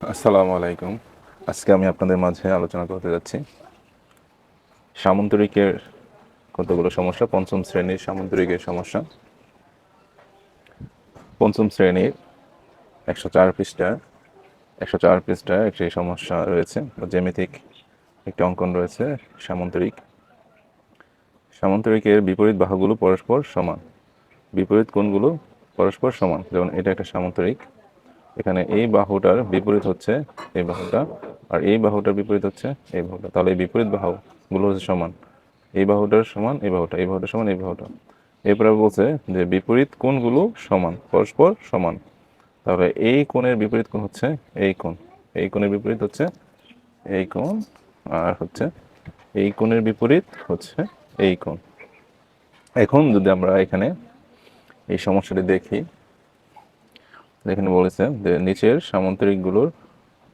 আসসালামু আলাইকুম। আজকে আমি আপনাদের মাঝে আলোচনা করতে যাচ্ছি সামন্তরিকের কতগুলো সমস্যা। পঞ্চম শ্রেণীর সামন্তরিকের সমস্যা। পঞ্চম শ্রেণীর 104 পৃষ্ঠা 104 পৃষ্ঠায় একটি সমস্যা রয়েছে, জ্যামিতিক একটি অঙ্কন রয়েছে। সামন্তরিক সামন্তরিকের বিপরীত বাহুগুলো পরস্পর সমান। বিপরীত কোণগুলো পরস্পর সমান। যেমন এটা একটা সামন্তরিক, এখানে এই বাহুটার বিপরীত হচ্ছে এই বাহুটা, আর এই বাহুটার বিপরীত হচ্ছে এই বাহুটা। তাহলে এই বিপরীত বাহুগুলো হচ্ছে সমান। এই বাহুটার সমান এই বাহুটা, এই বাহুটার সমান এই বাহুটা। এরপরে বলছে যে বিপরীত কোণগুলো সমান, পরস্পর সমান। তাহলে এই কোণের বিপরীত কোণ হচ্ছে এই কোণ, এই কোণের বিপরীত হচ্ছে এই কোণ, আর হচ্ছে এই কোণের বিপরীত হচ্ছে এই কোণ। এখন যদি আমরা এখানে এই সমস্যাটি দেখি, এখানে বলেছে যে নিচের সামান্তরিকগুলোর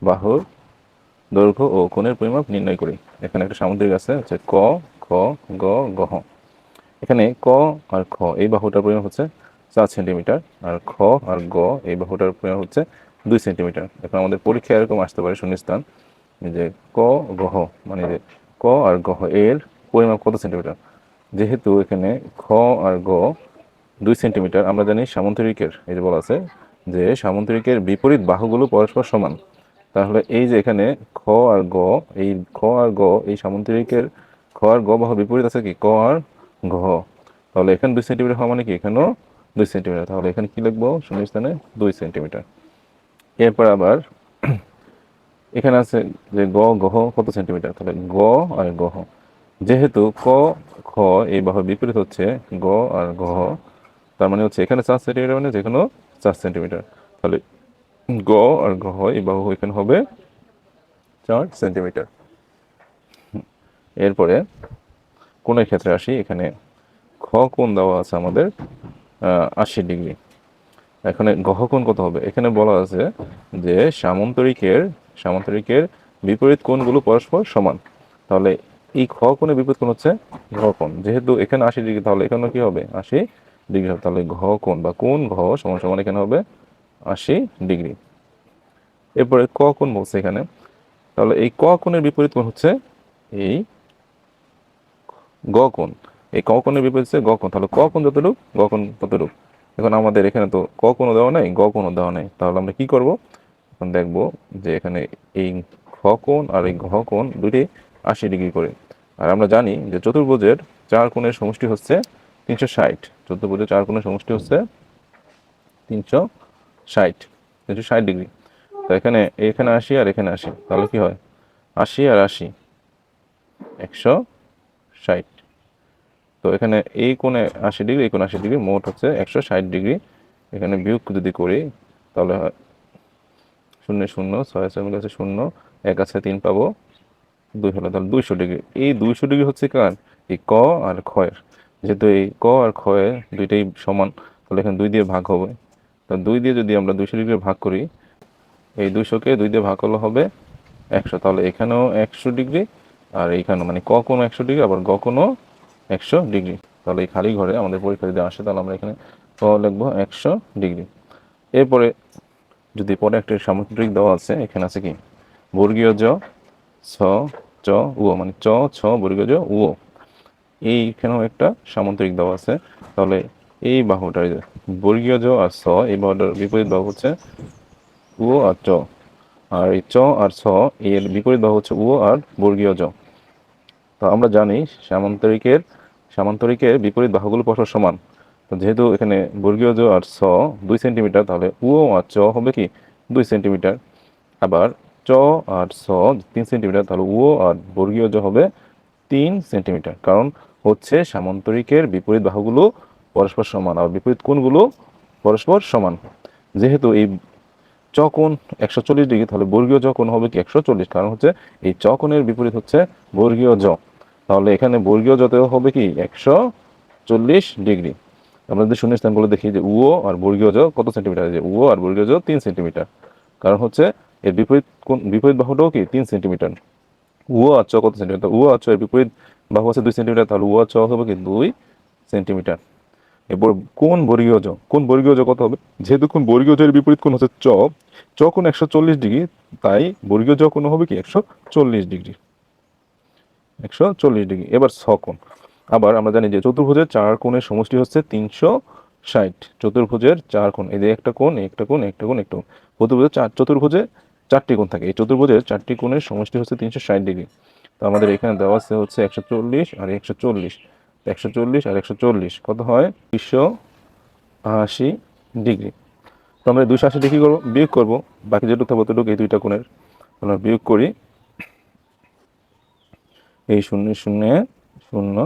বাহুর দৈর্ঘ্য ও কোণের পরিমাপ নির্ণয় করি। এখানে একটা সামুদ্রিক আছে, হচ্ছে ক, খ, গ, গহ। এখানে ক আর খ এই বাহুটার পরিমাপ হচ্ছে 4 সেন্টিমিটার, আর খ আর গ এই বাহুটার পরিমাপ হচ্ছে 2 সেন্টিমিটার। এখন আমাদের পরীক্ষায় এরকম আসতে পারে শূন্যস্থান, যে ক গহ মানে যে ক আর গহ এর পরিমাপ কত সেন্টিমিটার। যেহেতু এখানে খ আর গ 2 সেন্টিমিটার, আমরা জানি সামন্তরিকের এই যে বলা আছে যে সামন্তরিকের বিপরীত বাহুগুলো পরস্পর সমান। তাহলে এই যে এখানে খ আর গ, এই খ আর গ এই সামন্তরিকের খ আর গ বাহুর বিপরীত আছে কি ক আর ঘ। তাহলে এখানে 2 সেন্টিমিটার হওয়া মানে কি এখানেও 2 সেন্টিমিটার। তাহলে এখানে কি লিখবো শূন্যস্থানে 2 সেন্টিমিটার। এরপর আবার এখানে আছে যে গ গহ কত সেন্টিমিটার। তাহলে গ আর গহ, যেহেতু ক খ এই বাহুর বিপরীত হচ্ছে গ আর গহ, তার মানে হচ্ছে এখানে 4 সেন্টিমিটার মানে যেখানেও 4 সেন্টিমিটার। তাহলে গ আর গহ এই বাহু এখানে হবে 4 সেন্টিমিটার। এরপরে কোণের ক্ষেত্রে আসি। এখানে খ কোণ দেওয়া আছে আমাদের 80 ডিগ্রি। এখানে গহ কোণ কত হবে? এখানে বলা আছে যে সামান্তরিকের বিপরীত কোণগুলো পরস্পর সমান। তাহলে এই খ কোণের বিপরীত কোণ হচ্ছে ঘ কোণ। যেহেতু এখানে 80 ডিগ্রি, তাহলে এখানে কি হবে 80 ডিগ্রি হবে। তাহলে ঘ কোণ বা কোণ ঘ সমান সমান এখানে হবে 80 ডিগ্রি। এরপরে ক কোণ বলছে এখানে, তাহলে এই ক কোণের বিপরীত কোণ হচ্ছে এই গ কোণ। এই ক কোণের বিপরীত হচ্ছে গ কোণ। তাহলে ক কোণ যতটুক গ কোণ ততটুক। এখন আমাদের এখানে তো ক কোণও দেওয়া নাই, গ কোণও দেওয়া নাই। তাহলে আমরা কি করব? এখন দেখব যে এখানে এই খ কোণ আর এই ঘ কোণ দুটি 80 ডিগ্রি করে। আর আমরা জানি যে চতুর্ভুজের 4 কোণের সমষ্টি হচ্ছে 360। চতুর্ভুজের 4 কোণের সমষ্টি হচ্ছে 360, 360 ডিগ্রি। তো এখানে এখানে 80 আর এখানে 80, তাহলে কি হয় 80 আর 80 160। তো এখানে এই কোণে 80 ডিগ্রি, এই কোণে 80 ডিগ্রি, মোট হচ্ছে 160 ডিগ্রি। এখানে বিয়োগ যদি করি তাহলে হয় শূন্য শূন্য, 6 মিলে আছে 0, 1 আছে 3 পাবো, 2 হলো, তাহলে 200 ডিগ্রি। এই 200 ডিগ্রি হচ্ছে কার? এই ক আর ক্ষয়ের। যেহেতু এই ক আর ক্ষয় দুইটাই সমান, তাহলে এখানে 2 দিয়ে ভাগ হবে। তো 2 দিয়ে যদি আমরা 200 ডিগ্রি ভাগ করি, এই 200কে 2 দিয়ে ভাগ করলে হবে 100। তাহলে এখানেও 100 ডিগ্রি, আর এইখানেও মানে ক কোনো 100 ডিগ্রি, আবার গ কোনো 100 ডিগ্রি। তাহলে এই খালি ঘরে আমাদের পরীক্ষা যদি আসে, তাহলে আমরা এখানে ক লিখবো 100 ডিগ্রি। এরপরে যদি পরে একটা সামুদ্রিক দেওয়া আছে, এখানে আছে কি বর্গীয় জ ছ চ উ, মানে চ ছ বর্গীয় জ উ। এইখানেও একটা সামুদ্রিক দেওয়া আছে। তাহলে এই বাহুটার বর্গীয় জ আর ছ, এই বাহুটার বিপরীত বাহু হচ্ছে উ আর চ। আর এই চ আর ছ এর বিপরীত বাহু হচ্ছে উ আর বর্গীয় জ। তো আমরা জানি সামান্তরিকের বিপরীত বাহুগুলো পরস্পর সমান। তো যেহেতু এখানে বর্গীয় জ আর ছ 2 সেন্টিমিটার, তাহলে উ আর চ হবে কি 2 সেন্টিমিটার। আবার চ আর ছ 3 সেন্টিমিটার, তাহলে উ আর বর্গীয় জ হবে 3 সেন্টিমিটার। কারণ হচ্ছে সামান্তরিকের বিপরীত বাহুগুলো পরস্পর সমান, আর বিপরীত কোণগুলো পরস্পর সমান। যেহেতু এই চ কোণ 140 ডিগ্রি, তাহলে বর্গীয় জ কোণ হবে কি 140। কারণ হচ্ছে এই চ কোণের বিপরীত হচ্ছে বর্গীয় জ। তাহলে এখানে বর্গীয় জতেও হবে কি 140 ডিগ্রি। আমরা যদি শূন্যস্থানগুলো দেখি যে উ আর বর্গীয় জ কত সেন্টিমিটার, যে উ আর বর্গীয় জ 3 সেন্টিমিটার। কারণ হচ্ছে এর বিপরীত কোণ, বিপরীত বাহুটাও কি 3 সেন্টিমিটার। উ আর চ কত সেন্টিমিটার, উ আর চ এর বিপরীত বাহু আছে 2 সেন্টিমিটার, তাহলে উ আর চ হবে কি 2 সেন্টিমিটার। কোন বর্গীয় জ, কোন বর্গীয় জ কত হবে? যেহেতু কোন বর্গীয় জের বিপরীত কোণ হচ্ছে চ, চ কোণ 140 ডিগ্রি, তাই বর্গীয় জ কোণ হবে কি 140 ডিগ্রি, 140 ডিগ্রি। এবার ছ কোণ, আবার আমরা জানি যে চতুর্ভুজের চার কোণের সমষ্টি হচ্ছে 360। চতুর্ভুজের চার কোণ, এই যে একটা কোণ, একটা কোণ, একটা কোণ, একটা কোণ, চতুর্ভুজে চারটি কোণ থাকে, এই চতুর্ভুজের চারটি কোণের সমষ্টি হচ্ছে 360 ডিগ্রি। তো আমাদের এখানে দেওয়া আছে হচ্ছে 140 আর 140, 140 আর 140 কত হয়? 280 ডিগ্রি। তো আমরা 280 ডিগ্রি করবো, বিয়োগ করবো, বাকি যেটুকু থাকবে ততটুকু এই দুইটা কোণের আমরা বিয়োগ করি। এই শূন্য শূন্য শূন্য,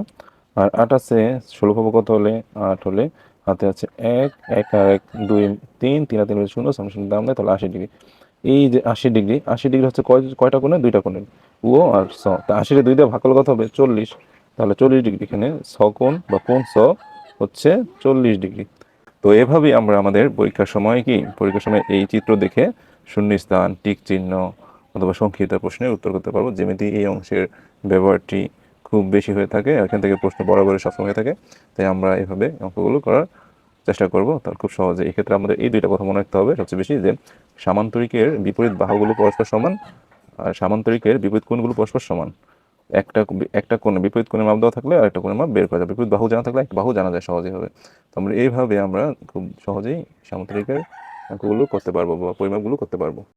আর 8 আছে 16 পাবো কত হলে? 8 হলে হাতে আছে 1, 1 আর 1 2, 3, 3 আর 3 হলে 0, সামনে শূন্য দাম নেই, তাহলে 80 ডিগ্রি। এই যে 80 ডিগ্রি, 80 ডিগ্রি হচ্ছে কয়টা কোণে? দুইটা কোণের, ও আর স। তা 80 2 দিয়ে ভাগ করলে কত হবে? 40। তাহলে 40 ডিগ্রি, এখানে ছ কোণ বা কোণ ছ হচ্ছে 40 ডিগ্রি। তো এভাবেই আমরা আমাদের পরীক্ষার সময় পরীক্ষার সময় এই চিত্র দেখে শূন্যস্থান, টিক চিহ্ন অথবা সংক্ষিপ্ত প্রশ্নের উত্তর করতে পারবো। যেমনি এই অংশের ব্যবহারটি খুব বেশি হয়ে থাকে, এখান থেকে প্রশ্ন বরাবরই সবসময় হয়ে থাকে, তাই আমরা এভাবে অঙ্কগুলো করার চেষ্টা করব। তার খুব সহজে এই ক্ষেত্রে আমাদের এই দুইটা কথা মনে রাখতে হবে সবচেয়ে বেশি, যে সামান্তরিকের বিপরীত বাহুগুলো পরস্পর সমান, আর সামান্তরিকের বিপরীত কোণগুলো পরস্পর সমান। একটা একটা কোণে বিপরীত কোণের মাপ দেওয়া থাকলে আর একটা কোণের মাপ বের করা যায়, বিপরীত বাহু জানা থাকলে একটা বাহু জানা যায় সহজেই হবে। তো আমরা এইভাবে আমরা খুব সহজেই সামান্তরিকের অঙ্কগুলো করতে পারবো বা পরিমাপগুলো করতে পারবো।